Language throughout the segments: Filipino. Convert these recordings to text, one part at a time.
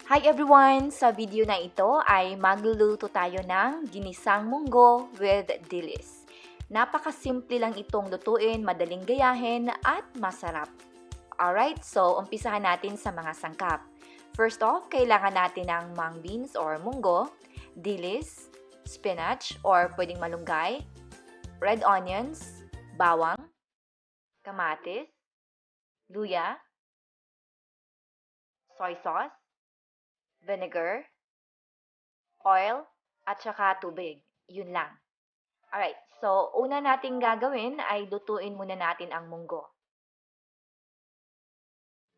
Hi everyone! Sa video na ito ay magluluto tayo ng ginisang munggo with dilis. Napakasimple lang itong lutuin, madaling gayahin at masarap. Alright, so umpisahan natin sa mga sangkap. First off, kailangan natin ng mung beans or munggo, dilis, spinach or pwedeng malunggay, red onions, bawang, kamatis, luya, soy sauce, vinegar, oil, at saka tubig. Yun lang. Alright, so una nating gagawin ay lutuin muna natin ang munggo.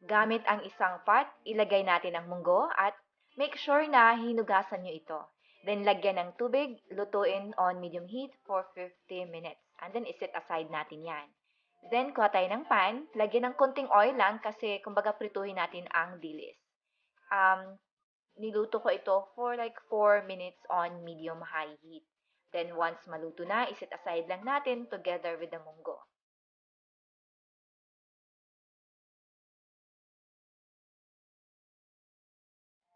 Gamit ang isang pot, ilagay natin ang munggo at make sure na hinugasan nyo ito. Then lagyan ng tubig, lutuin on medium heat for 50 minutes. And then iset aside natin yan. Then kuha tayo ng pan, lagyan ng konting oil lang kasi kumbaga prituhin natin ang dilis. Niluto ko ito for like 4 minutes on medium-high heat. Then once maluto na, iset aside lang natin together with the munggo.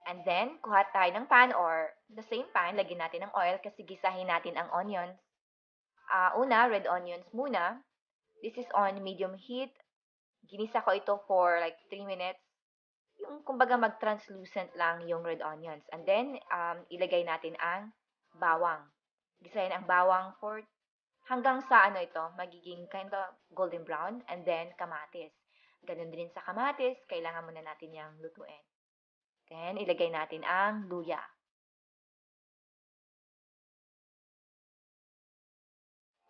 And then, kuha tayo ng pan or the same pan, lagyan natin ng oil kasi gisahin natin ang onions. Una, red onions muna. This is on medium heat. Ginisa ko ito for like 3 minutes. Yung kumbaga mag-translucent lang yung red onions. And then, ilagay natin ang bawang. Gisahin ang bawang for hanggang sa magiging kind of golden brown. And then, kamatis. Ganun din sa kamatis, kailangan muna natin yung lutuin. Then, ilagay natin ang luya.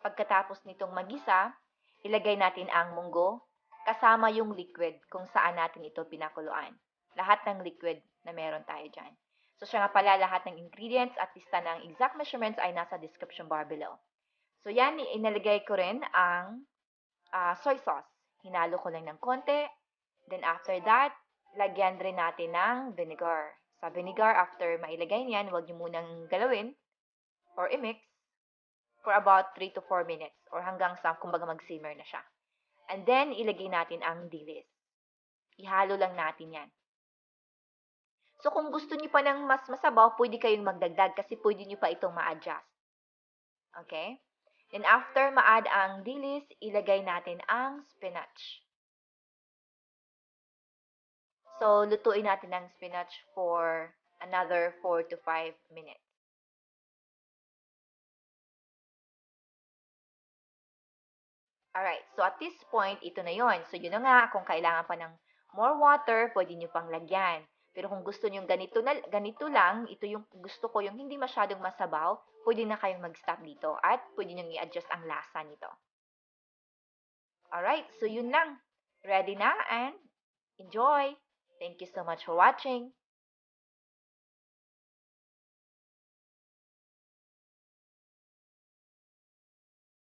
Pagkatapos nitong magisa, ilagay natin ang munggo kasama yung liquid kung saan natin ito pinakuluan. Lahat ng liquid na meron tayo dyan. So, siya nga pala, lahat ng ingredients at lista ng exact measurements ay nasa description bar below. So, yan, inalagay ko rin ang soy sauce. Hinalo ko lang ng konti. Then, after that, lagyan rin natin ng vinegar. Sa vinegar, after mailagay niyan, huwag nyo munang galawin or i-mix for about 3 to 4 minutes or hanggang sa kumbaga mag-simmer na siya. And then, ilagay natin ang dilis. Ihalo lang natin yan. So, kung gusto niyo pa ng mas masabaw, pwede kayong magdagdag kasi pwede niyo pa itong ma-adjust. Okay? Then, after ma-add ang dilis, ilagay natin ang spinach. So, lutuin natin ang spinach for another 4 to 5 minutes. Alright, so at this point, ito na yon. So, yun na nga, kung kailangan pa ng more water, pwede nyo pang lagyan. Pero kung gusto nyo ganito lang, ito yung gusto ko, yung hindi masyadong masabaw, pwede na kayong mag-stop dito at pwede nyo i-adjust ang lasa nito. Alright, so yun lang. Ready na and enjoy! Thank you so much for watching.